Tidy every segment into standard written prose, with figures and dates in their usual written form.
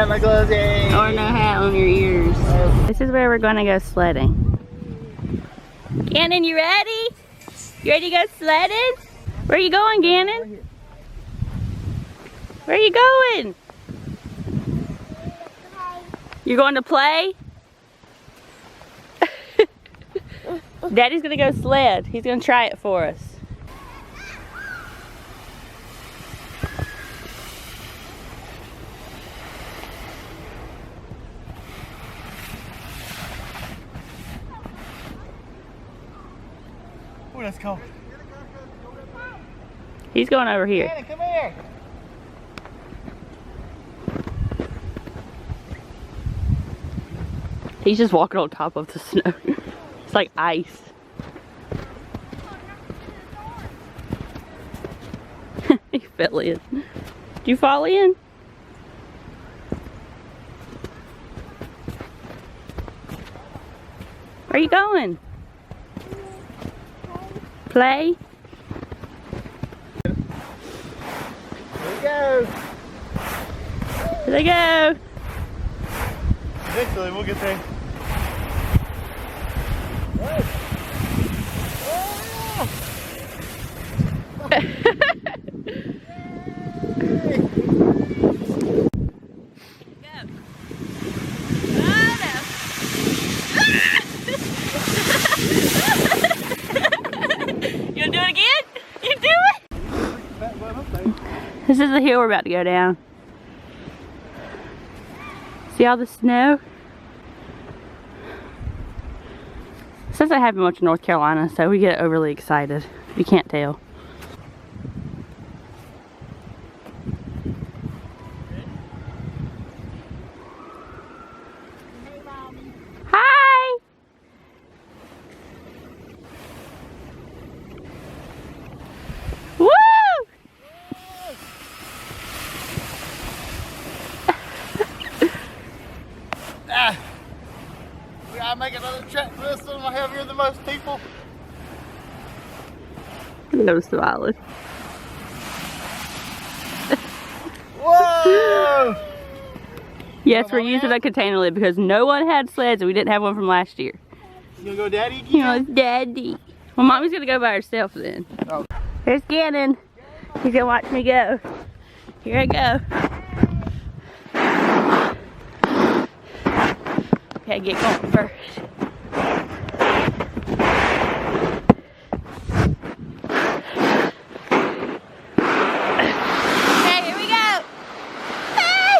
got no gloves. Yay. Or no hat on your ears. This is where we're gonna go sledding. Gannon, you ready? You ready to go sledding? Where are you going, Gannon? Where are you going? You're going to play? Daddy's gonna go sled. He's gonna try it for us. Oh, that's cold. He's going over here. Danny, come here. He's just walking on top of the snow. It's like ice. He fell in. Did you fall in? Where are you going? Play? Here we go. Here they go. Eventually, we'll get there. You gonna do it again? You do it? This is the hill we're about to go down. See all the snow? This doesn't happen much in North Carolina, so we get overly excited. You can't tell. Hi! Woo! We gotta make another trek for this one. I'm heavier than most people. Go to Island. Whoa! Yes, we're using a container lid because no one had sleds and we didn't have one from last year. You gonna go daddy again? You know, it's Daddy. Well, Mommy's gonna go by herself then. Oh. Here's Gannon. He's gonna watch me go. Here I go. Okay, get going first. Okay, here we go. Hey!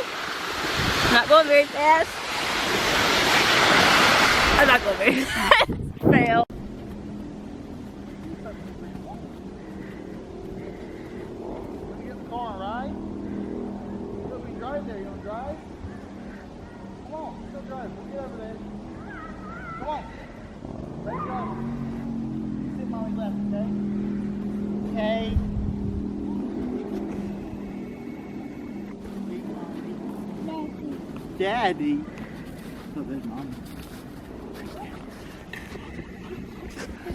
Not going very fast. I'm not going very fast. Fail. You get the car and ride? You gonna be driving there? You gonna drive? Come on, let's go drive. We'll get over there. Come on. Let's go. Sit mommy's left, okay? Okay. Daddy. Oh, there's Mommy.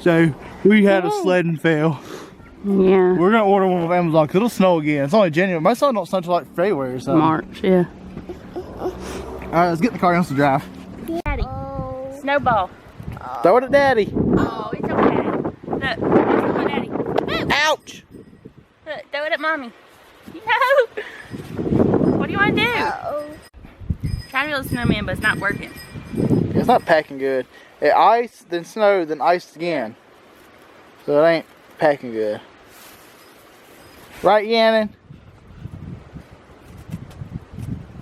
So, we had a sledding fail. Yeah. We're gonna order one from Amazon because it'll snow again. It's only January. My son don't snow until like February or something. March, yeah. Alright, let's get in the car and let's drive. Daddy. Snowball. Throw it at Daddy. Oh, it's okay. Look, let's throw it at Daddy. Woo. Ouch! Look, throw it at Mommy. No! What do you want to do? Trying to build a snowman, but it's not working. It's not packing good. It iced, then snowed, then iced again. So it ain't packing good. Right, Gannon?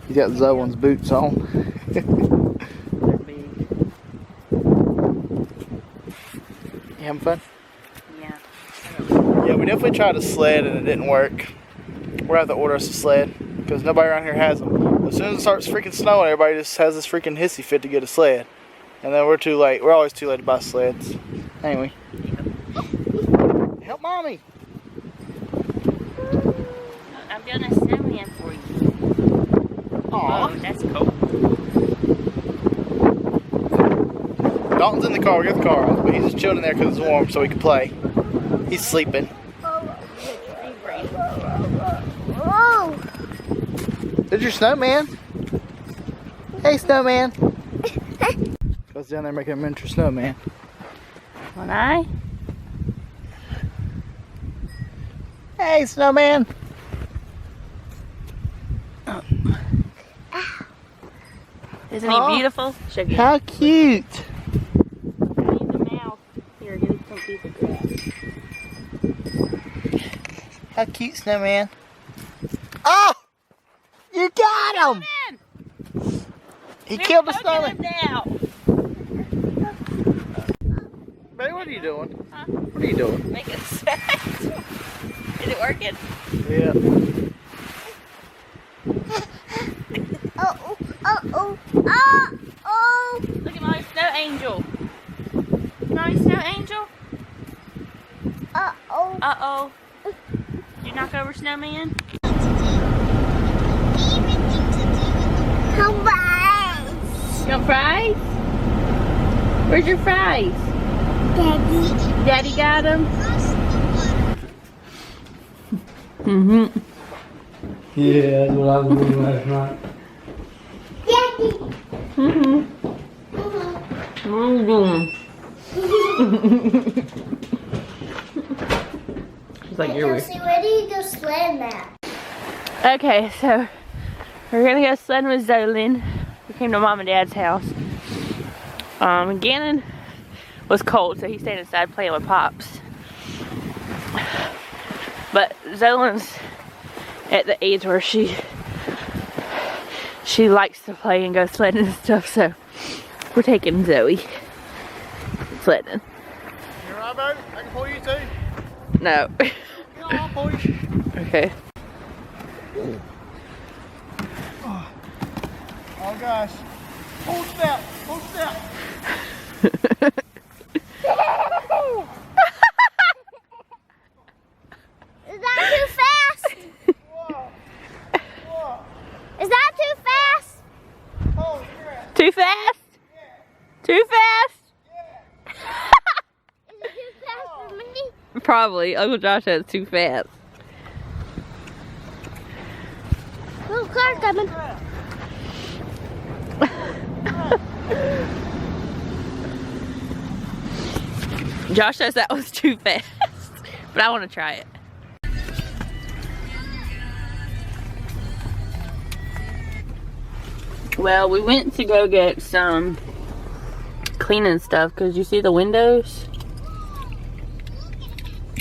He's got Zoe's boots on. They're big. You having fun? Yeah. Yeah, we definitely tried a sled and it didn't work. We're gonna have to order us a sled because nobody around here has them. As soon as it starts freaking snowing, everybody just has this freaking hissy fit to get a sled. And then we're too late. We're always too late to buy sleds. Anyway. Help Mommy! I'm doing a snowman for you. Aw. Oh, that's cool. Dalton's in the car. We got the car off, but he's just chilling in there because it's warm so he can play. He's sleeping. There's your snowman. Hey, snowman. Goes down there making a miniature snowman. One eye. Hey, snowman. Isn't he beautiful? Should get How cute. I need the mouth. Here, give me some piece of grass. How cute, snowman. Oh! You got him! He killed the snowman. Baby, what are you doing? Huh? What are you doing? Making sense. Is it working? Yeah. Look at my snow angel. My snow angel. Uh-oh. Did you knock over snowman? You want fries? Where's your fries? Daddy. Daddy got them? Mm-hmm. Yeah, that's what I was doing last night. Daddy. Mm-hmm. What are you doing? It's like you're weird. Elsie, where do you go sledding at? Okay, so we're gonna go sledding with Zolan. We came to Mom and Dad's house. Gannon was cold, so he stayed inside playing with Pops. But Zolan's at the age where she likes to play and go sledding and stuff, so we're taking Zoe sledding. You alright, baby? I can pull you too. No. No, I'll pull you. Okay. Oh gosh. Full step. Full step. Is that too fast? Whoa. Whoa. Is that too fast? Holy crap. Too fast? Yeah. Too fast? Yeah. Is it too fast for me? Probably. Uncle Josh said it's too fast. Little car coming. Josh says that was too fast, but I want to try it. Well, we went to go get some cleaning stuff because you see the windows?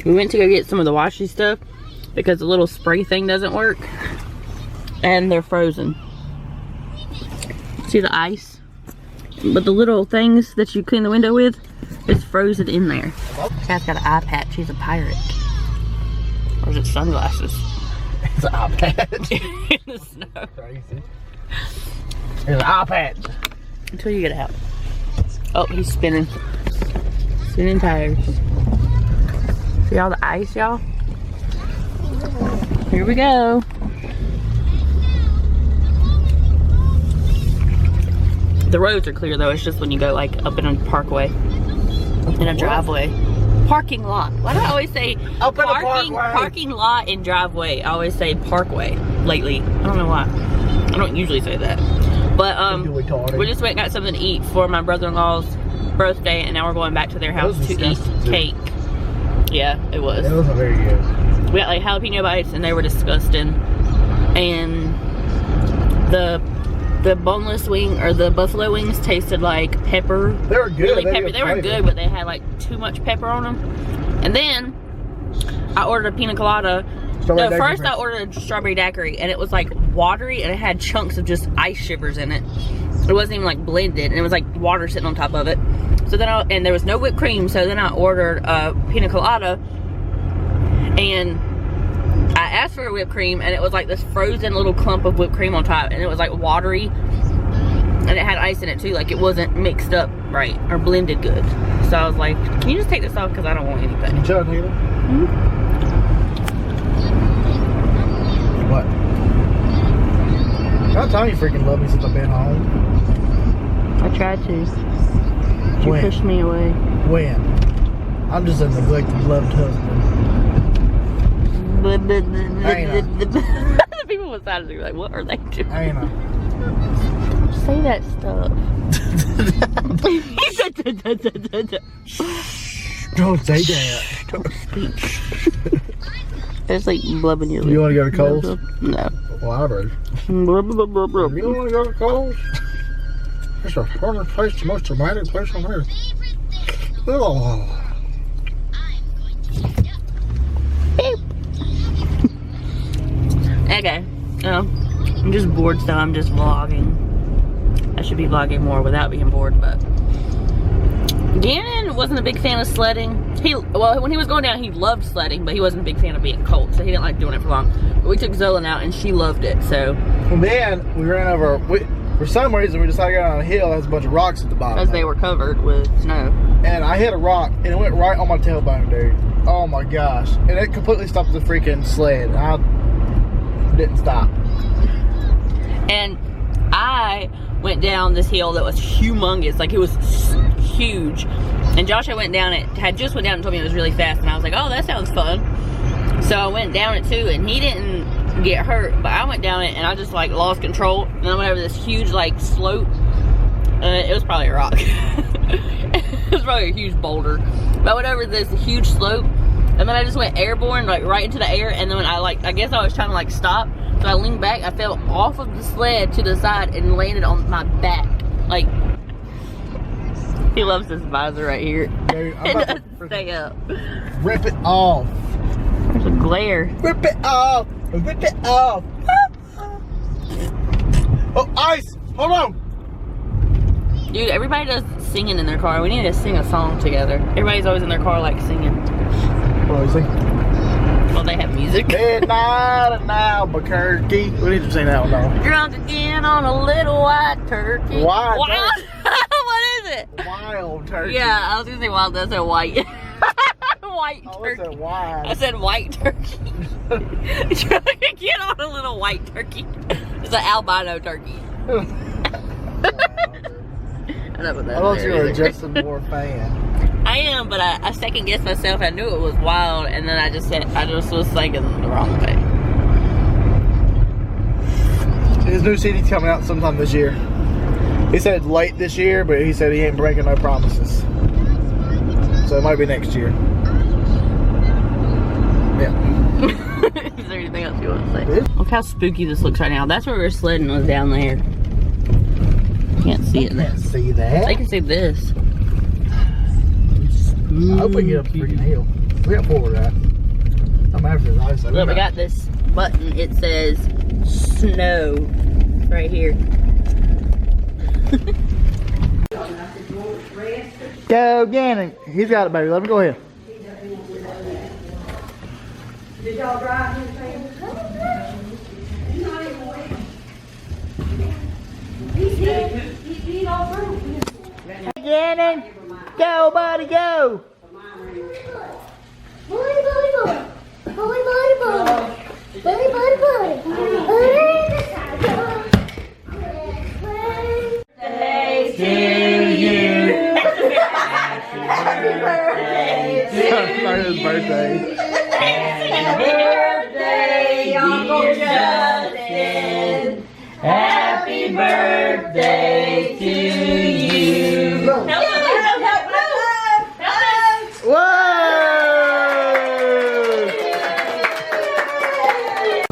We went to go get some of the washy stuff because the little spray thing doesn't work and they're frozen. See the ice? But the little things that you clean the window with is frozen in there. Cat's got an eye patch. She's a pirate. Or is it sunglasses? It's an eye patch. In the snow. Crazy. It's an eye patch. Until you get out. Oh, he's spinning. Spinning tires. See all the ice, y'all? Here we go. The roads are clear though. It's just when you go like up in a parkway, in a driveway, parking lot. Why do I always say Up in a parkway? Parking lot and driveway? I always say parkway lately. I don't know why. I don't usually say that. But we just went and got something to eat for my brother-in-law's birthday, and now we're going back to their house to eat cake. Yeah, it was. It wasn't very good. We got like jalapeno bites, and they were disgusting. And the boneless wing or the buffalo wings tasted like pepper. They were good. Really pepper. They were good, but they had like too much pepper on them. And then I ordered a pina colada. No, first I ordered a strawberry daiquiri, and it was like watery, and it had chunks of just ice shivers in it. It wasn't even like blended, and it was like water sitting on top of it. So then and there was no whipped cream, so then I ordered a pina colada, and I asked for a whipped cream, and it was like this frozen little clump of whipped cream on top, and it was like watery, and it had ice in it too, like it wasn't mixed up right or blended good. So I was like, can you just take this off, because I don't want anything. Chug, Taylor. What? How time you freaking love me since I've been home? I tried to. You When? pushed me away. When? I'm just a neglected, loved husband. The people beside us are like, what are they doing? I ain't know. say that stuff. Don't say that. Don't speak. It's like blubbing your lip. You want to go to Kohl's? No. Well, I do. You don't want to go to Kohl's? It's the hardest place, the most dramatic place on earth. Oh. Okay. I'm just bored, so I'm just vlogging. I should be vlogging more without being bored, but Gannon wasn't a big fan of sledding. Well, when he was going down, he loved sledding, but he wasn't a big fan of being cold, so he didn't like doing it for long. But we took Zolan out, and she loved it, so. Well, then we ran over. For some reason, we decided to go down a hill that has a bunch of rocks at the bottom. Because they were covered with snow. And I hit a rock, and it went right on my tailbone, dude. Oh my gosh. And it completely stopped the freaking sled. I didn't stop. And I went down this hill that was humongous. Like, it was huge. And Josh had just went down and told me it was really fast. And I was like, oh, that sounds fun. So I went down it too, and he didn't get hurt, but I went down it and I just like lost control, and I went over this huge like slope. It was probably a rock. It was probably a huge boulder, but I went over this huge slope, and then I just went airborne, like right into the air. And then when I guess I was trying to like stop, so I leaned back, I fell off of the sled to the side and landed on my back. Like, he loves this visor right here. Dude, I'm It about doesn't to stay up. rip it off. There's a glare. Rip it off. Rip it off. Oh, ice. Hold on. Dude, everybody does singing in their car. We need to sing a song together. Everybody's always in their car like singing. What do you think? Well, they have music. Midnight in Albuquerque. We need to sing that one though. Drunk again on a little white turkey. Wild What is it? Wild turkey. Yeah, I was gonna say wild. That's a white. White Oh, turkey. what's that wild? I said white turkey. Drunk again on a little white turkey. It's an albino turkey. I know what that I thought is. you were a Justin Moore fan. I am, but I second guessed myself. I knew it was wild, and then I just was thinking the wrong way. His new CD's coming out sometime this year. He said late this year, but he said he ain't breaking no promises. So it might be next year. Yeah. Is there anything else you want to say? Look how spooky this looks right now. That's where we were sledding, was down there. Can't see it. Can't see that. They can see this. I hope we can get up the freaking hill. We got forward that. I'm after the ice. Look, we got this button. It says snow right here. Go, Gannon. He's got it, baby. Let him go ahead. Did y'all drive his He's all through. Gannon. Go, buddy, go. Bully, bully, bully. Bully, bully, bully. Bully, bully, bully. Birthday to you. Happy birthday to you. His birthday. Happy birthday, Uncle Justin. Happy birthday to you. Whoa!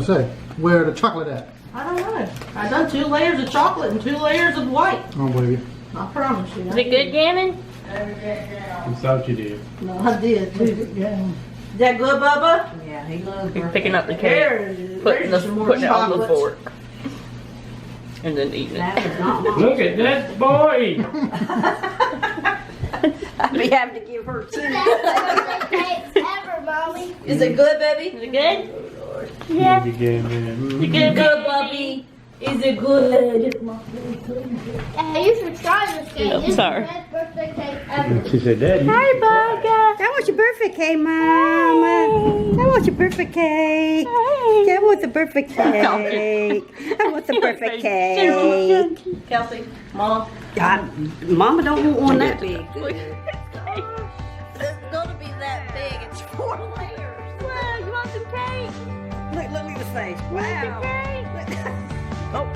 Say, where the chocolate at? I don't know. I done 2 layers of chocolate and 2 layers of white. I don't believe you. I promise you. Is it good, Gannon? I thought you did. No, I did too. Yeah. Is that good, Bubba? Yeah, he loves You're birthday. putting up the There cake, it is. putting There's some more it on the chocolate. fork, and then eating it. That is not mine. Look at that boy! I'd be happy to give her 2. Ever, Mommy. Is it good, baby? Is it good? Yeah. Is it good, Good, Bubby. Is it good? You should try this cake. I'm This is sorry. the best birthday cake ever. She said, Daddy. Hi, Bugga. That was your birthday cake, Mama. That was your birthday cake. That was the birthday cake. That was the birthday cake. Kelsey, Mom. God, Mama don't want one that big. It's gonna be that big. It's 4 layers. Wow, you want some cake? Look at his face. Wow. Oh.